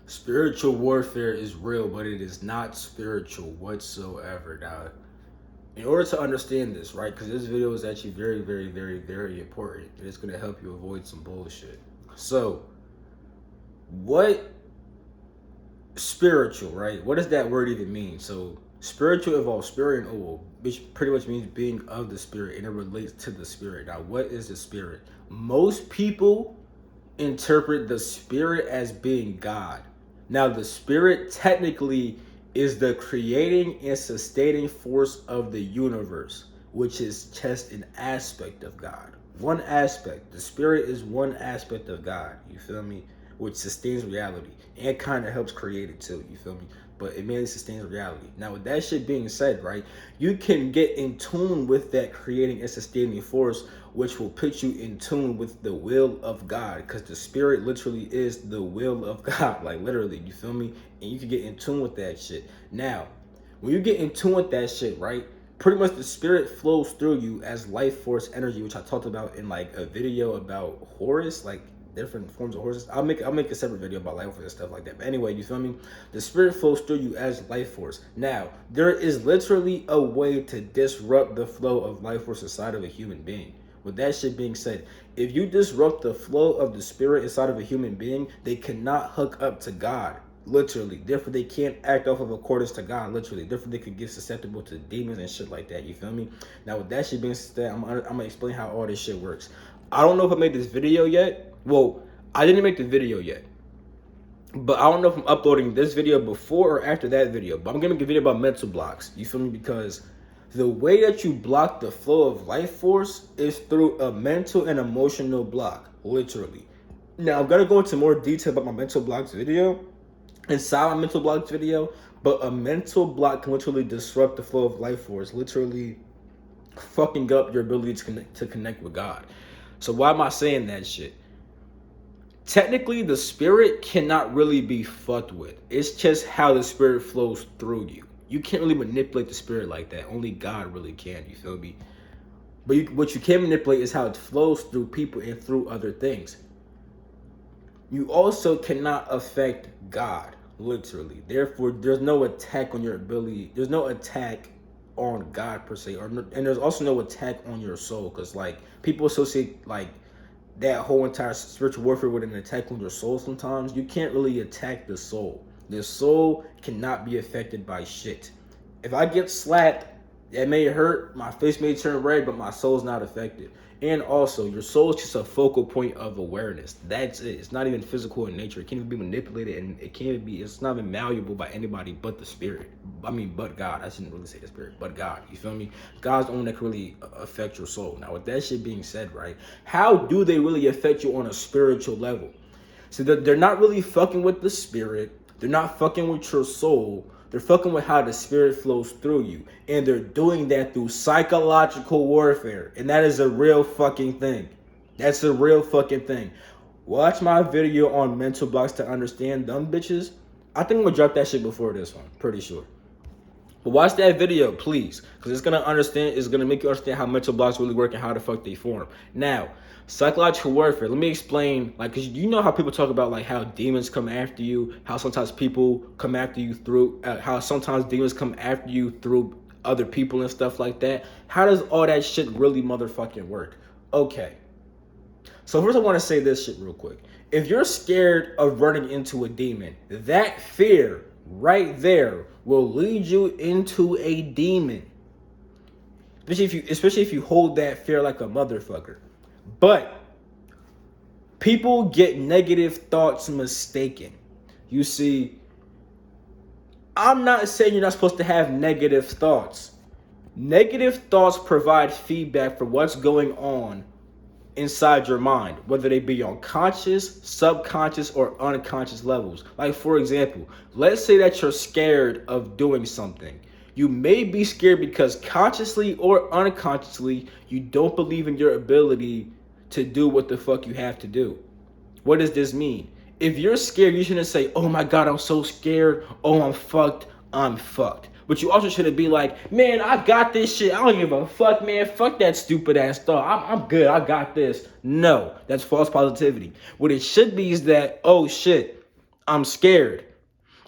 Spiritual warfare is real, but it is not spiritual whatsoever. Now, in order to understand this, right, because this video is actually very, very, very, very important. It's going to help you avoid some bullshit. So, what spiritual, right? What does that word even mean? So, spiritual involves spirit and oil, which pretty much means being of the spirit, and it relates to the spirit. Now, what is the spirit? Most people interpret the spirit as being God. Now, the spirit technically is the creating and sustaining force of the universe, which is just an aspect of God. One aspect. The spirit is one aspect of God. You feel me? Which sustains reality and kind of helps create it too. You feel me? But it mainly sustains reality. Now, with that shit being said, right, you can get in tune with that creating and sustaining force, which will put you in tune with the will of God, because the spirit literally is the will of God, like literally, you feel me? And you can get in tune with that shit. Now, when you get in tune with that shit, right, pretty much the spirit flows through you as life force energy, which I talked about in like a video about Horus, like different forms of horses. I'll make a separate video about life force and stuff like that. But anyway, you feel me? The spirit flows through you as life force. Now, there is literally a way to disrupt the flow of life force inside of a human being. With that shit being said, if you disrupt the flow of the spirit inside of a human being, they cannot hook up to God. Literally. Therefore, they can't act off of accordance to God. Literally. Therefore, they could get susceptible to demons and shit like that. You feel me? Now, with that shit being said, I'm gonna explain how all this shit works. I don't know if I made this video yet. Well, I didn't make the video yet. But I don't know if I'm uploading this video before or after that video. But I'm gonna make a video about mental blocks. You feel me? Because the way that you block the flow of life force is through a mental and emotional block. Literally. Now, I'm gonna go into more detail about my mental blocks video inside my mental blocks video, but a mental block can literally disrupt the flow of life force, literally fucking up your ability to connect with God. So why am I saying that shit? Technically, the spirit cannot really be fucked with. It's just how the spirit flows through you. You can't really manipulate the spirit like that. Only God really can, you feel me? But what you can manipulate is how it flows through people and through other things. You also cannot affect God, literally. Therefore, there's no attack on your ability. There's no attack on God per se, and there's also no attack on your soul, because like people associate like that whole entire spiritual warfare with an attack on your soul. Sometimes you can't really attack the soul. The soul cannot be affected by shit. If I get slapped, it may hurt, my face may turn red, but my soul's not affected. And also, your soul is just a focal point of awareness. That's it. It's not even physical in nature. It can't even be manipulated, and it's not even malleable by anybody but the spirit. But God. I shouldn't really say the spirit, but God. You feel me? God's the only that can really affect your soul. Now, with that shit being said, right, how do they really affect you on a spiritual level? So they're not really fucking with the spirit. They're not fucking with your soul. They're fucking with how the spirit flows through you. And they're doing that through psychological warfare. And that is a real fucking thing. That's a real fucking thing. Watch my video on mental blocks to understand them bitches. I think I'm gonna drop that shit before this one. Pretty sure. But watch that video, please. Because it's gonna make you understand how mental blocks really work and how the fuck they form. Now, psychological warfare. Let me explain, like, because you know how people talk about, like, how demons come after you, how sometimes people come after you through, how sometimes demons come after you through other people and stuff like that. How does all that shit really motherfucking work? Okay. So first I want to say this shit real quick. If you're scared of running into a demon, that fear right there will lead you into a demon. Especially if you hold that fear like a motherfucker. But people get negative thoughts mistaken. You see, I'm not saying you're not supposed to have negative thoughts. Negative thoughts provide feedback for what's going on inside your mind, whether they be on conscious, subconscious, or unconscious levels. Like, for example, let's say that you're scared of doing something. You may be scared because consciously or unconsciously, you don't believe in your ability to do what the fuck you have to do. What does this mean? If you're scared, you shouldn't say, oh my God, I'm so scared. Oh, I'm fucked. I'm fucked. But you also shouldn't be like, man, I got this shit. I don't give a fuck, man. Fuck that stupid ass thought. I'm good. I got this. No, that's false positivity. What it should be is that, oh shit, I'm scared.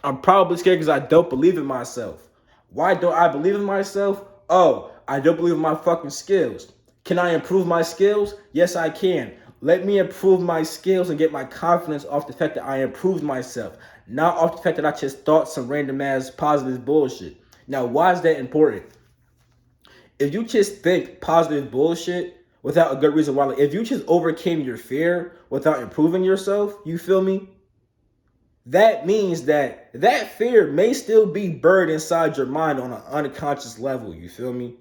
I'm probably scared because I don't believe in myself. Why don't I believe in myself? Oh, I don't believe in my fucking skills. Can I improve my skills? Yes, I can. Let me improve my skills and get my confidence off the fact that I improved myself, not off the fact that I just thought some random ass positive bullshit. Now, why is that important? If you just think positive bullshit without a good reason why, like if you just overcame your fear without improving yourself, you feel me? That means that that fear may still be buried inside your mind on an unconscious level. You feel me?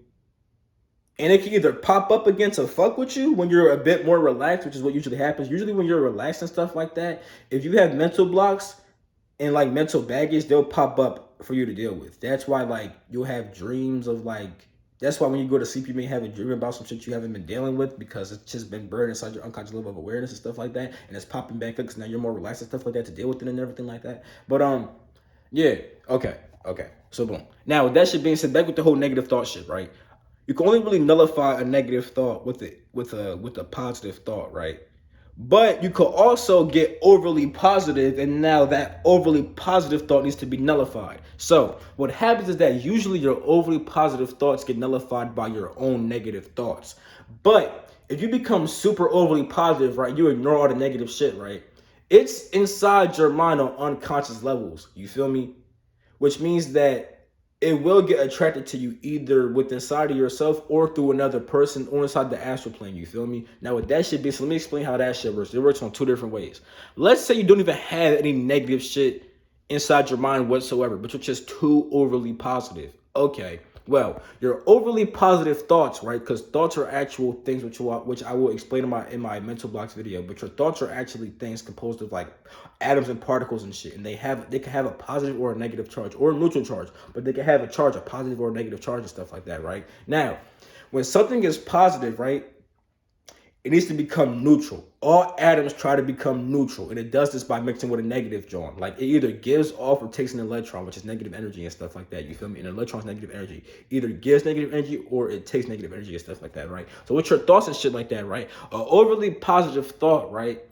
And it can either pop up again to fuck with you when you're a bit more relaxed, which is what usually happens. Usually, when you're relaxed and stuff like that, if you have mental blocks and like mental baggage, they'll pop up for you to deal with. That's why, like, you'll have dreams of like. That's why when you go to sleep, you may have a dream about some shit you haven't been dealing with because it's just been buried inside your unconscious level of awareness and stuff like that, and it's popping back up because now you're more relaxed and stuff like that to deal with it and everything like that. But yeah, okay. So boom. Now with that shit being said, back with the whole negative thought shit, right? You can only really nullify a negative thought with a positive thought, right? But you could also get overly positive, and now that overly positive thought needs to be nullified. So what happens is that usually your overly positive thoughts get nullified by your own negative thoughts. But if you become super overly positive, right, you ignore all the negative shit, right? It's inside your mind on unconscious levels. You feel me? Which means that it will get attracted to you either with inside of yourself or through another person or inside the astral plane. You feel me? Now with that shit be, so let me explain how that shit works. It works on two different ways. Let's say you don't even have any negative shit inside your mind whatsoever, but you're just too overly positive. Okay, well, your overly positive thoughts, right? Because thoughts are actual things which I will explain in my mental blocks video. But your thoughts are actually things composed of like atoms and particles and shit, and they can have a positive or a negative charge or a neutral charge, but they can have a charge, a positive or a negative charge and stuff like that, right? Now, when something is positive, right, it needs to become neutral. All atoms try to become neutral, and it does this by mixing with a negative charge. Like it either gives off or takes an electron, which is negative energy and stuff like that. You feel me? An electron is negative energy. Either gives negative energy or it takes negative energy and stuff like that, right? So with your thoughts and shit like that, right? An overly positive thought, right,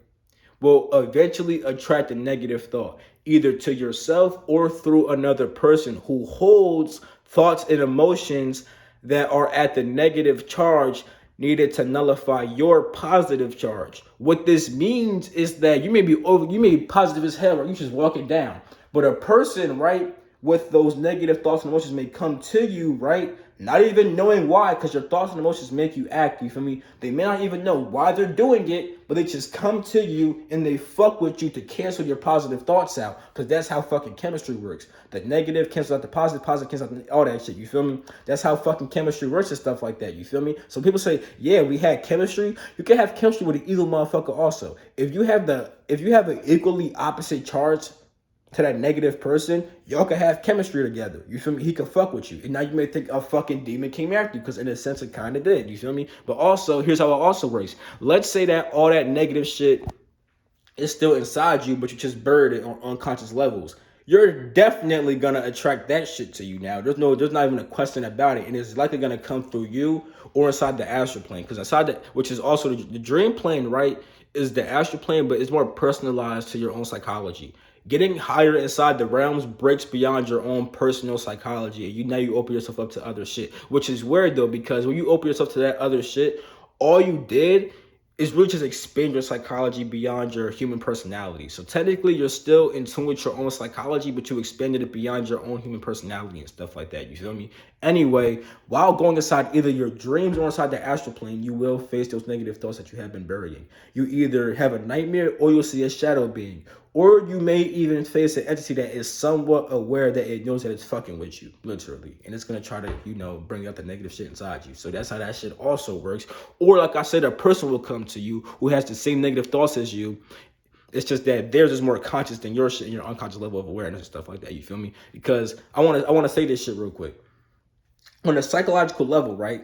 will eventually attract a negative thought, either to yourself or through another person who holds thoughts and emotions that are at the negative charge needed to nullify your positive charge. What this means is that you may be positive as hell, or you just walk it down. But a person, right, with those negative thoughts and emotions may come to you, right? Not even knowing why, because your thoughts and emotions make you act, you feel me? They may not even know why they're doing it, but they just come to you and they fuck with you to cancel your positive thoughts out, because that's how fucking chemistry works. The negative cancels out the positive, positive cancels out all that shit, you feel me? That's how fucking chemistry works and stuff like that, you feel me? So people say, yeah, we had chemistry. You can have chemistry with an evil motherfucker also. If you have an equally opposite charge to that negative person, y'all can have chemistry together. You feel me? He can fuck with you. And now you may think a fucking demon came after you, because in a sense it kind of did. You feel me? But also, here's how it also works. Let's say that all that negative shit is still inside you, but you just buried it on unconscious levels. You're definitely gonna attract that shit to you now. There's not even a question about it. And it's likely gonna come through you or inside the astral plane. Because inside that, which is also the dream plane, right, is the astral plane, but it's more personalized to your own psychology. Getting higher inside the realms breaks beyond your own personal psychology, and now you open yourself up to other shit, which is weird though, because when you open yourself to that other shit, all you did is really just expand your psychology beyond your human personality. So technically you're still in tune with your own psychology, but you expanded it beyond your own human personality and stuff like that. You feel me? Anyway, while going inside either your dreams or inside the astral plane, you will face those negative thoughts that you have been burying. You either have a nightmare or you'll see a shadow being. Or you may even face an entity that is somewhat aware that it knows that it's fucking with you, literally. And it's going to try to, bring out the negative shit inside you. So that's how that shit also works. Or like I said, a person will come to you who has the same negative thoughts as you. It's just that theirs is more conscious than your shit and your unconscious level of awareness and stuff like that. You feel me? Because I want to say this shit real quick. On a psychological level, right?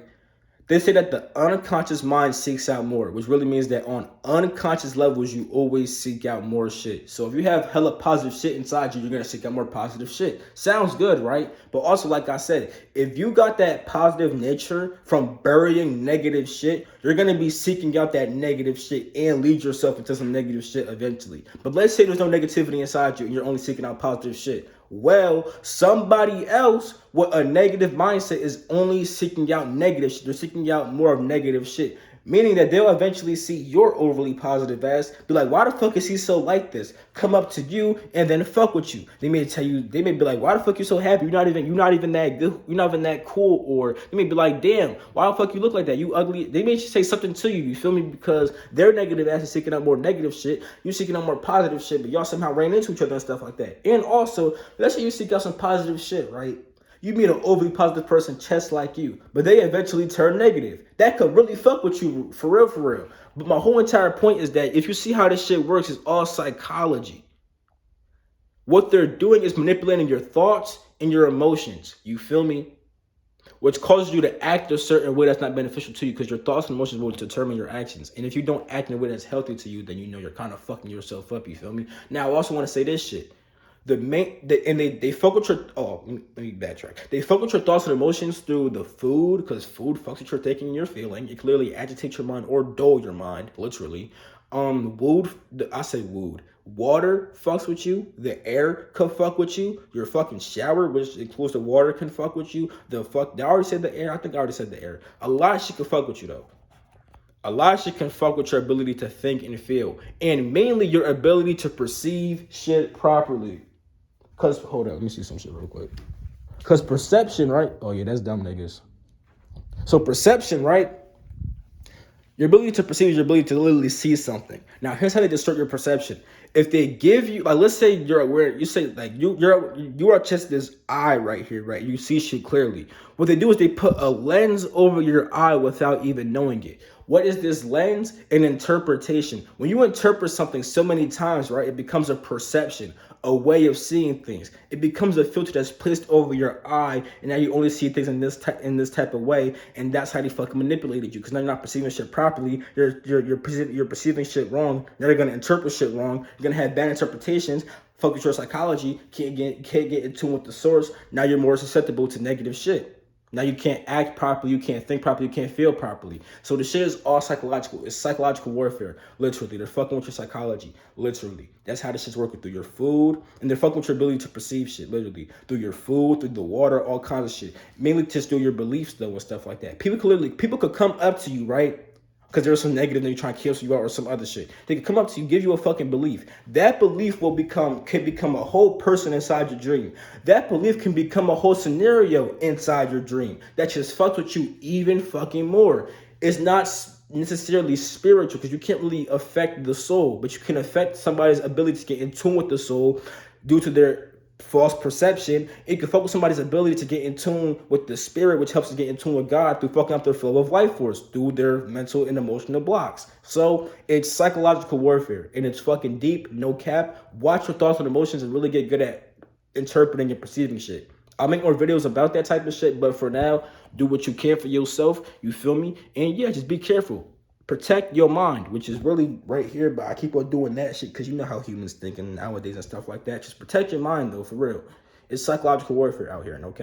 They say that the unconscious mind seeks out more, which really means that on unconscious levels, you always seek out more shit. So if you have hella positive shit inside you, you're going to seek out more positive shit. Sounds good, right? But also, like I said, if you got that positive nature from burying negative shit, you're going to be seeking out that negative shit and lead yourself into some negative shit eventually. But let's say there's no negativity inside you and you're only seeking out positive shit. Well, somebody else with a negative mindset is only seeking out negative shit. They're seeking out more of negative shit. Meaning that they'll eventually see your overly positive ass, be like, why the fuck is he so like this? Come up to you and then fuck with you. They may tell you, they may be like, why the fuck you so happy? You're not even that good, you're not even that cool. Or they may be like, damn, why the fuck you look like that? You ugly. They may say something to you, you feel me? Because their negative ass is seeking out more negative shit. You seeking out more positive shit, but y'all somehow ran into each other and stuff like that. And also, let's say you seek out some positive shit, right? You meet an overly positive person just like you, but they eventually turn negative. That could really fuck with you, for real, for real. But my whole entire point is that if you see how this shit works, it's all psychology. What they're doing is manipulating your thoughts and your emotions. You feel me? Which causes you to act a certain way that's not beneficial to you, because your thoughts and emotions will determine your actions. And if you don't act in a way that's healthy to you, then you know you're kind of fucking yourself up. You feel me? Now, I also want to say this shit. They fuck with your, let me backtrack. They fuck with your thoughts and emotions through the food, because food fucks with your thinking and your feeling. It clearly agitates your mind or dull your mind, literally. Water fucks with you. The air could fuck with you. Your fucking shower, which includes the water, can fuck with you. I already said the air. I think I already said the air. A lot of shit can fuck with you though. A lot of shit can fuck with your ability to think and feel, and mainly your ability to perceive shit properly. Cause hold on, let me see some shit real quick. Cause perception, right? Oh yeah, that's dumb niggas. So perception, right? Your ability to perceive is your ability to literally see something. Now here's how they distort your perception. If they give you, like, let's say you're aware, you say like you are just this eye right here, right? You see shit clearly. What they do is they put a lens over your eye without even knowing it. What is this lens? An interpretation. When you interpret something so many times, right, it becomes a perception, a way of seeing things. It becomes a filter that's placed over your eye, and now you only see things in this type of way, and that's how they fucking manipulated you. Because now you're not perceiving shit properly. You're perceiving shit wrong. Now they're gonna interpret shit wrong. You're gonna have bad interpretations. Focus your psychology. Can't get in tune with the source. Now you're more susceptible to negative shit. Now you can't act properly, you can't think properly, you can't feel properly. So the shit is all psychological. It's psychological warfare, literally. They're fucking with your psychology, literally. That's how this shit's working, through your food, and they're fucking with your ability to perceive shit, literally. Through your food, through the water, all kinds of shit. Mainly just through your beliefs, though, and stuff like that. People could come up to you, right? Because there's some negative that you're trying to cancel you out or some other shit. They can come up to you, give you a fucking belief. That belief can become a whole person inside your dream. That belief can become a whole scenario inside your dream that just fucks with you even fucking more. It's not necessarily spiritual, because you can't really affect the soul, but you can affect somebody's ability to get in tune with the soul due to their false perception. It can focus somebody's ability to get in tune with the spirit, which helps to get in tune with God through fucking up their flow of life force, through their mental and emotional blocks. So it's psychological warfare, and it's fucking deep, no cap. Watch your thoughts and emotions and really get good at interpreting and perceiving shit. I'll make more videos about that type of shit, but for now, do what you can for yourself, you feel me? And yeah, just be careful. Protect your mind, which is really right here, but I keep on doing that shit because you know how humans think nowadays and stuff like that. Just protect your mind, though, for real. It's psychological warfare out here, no cap.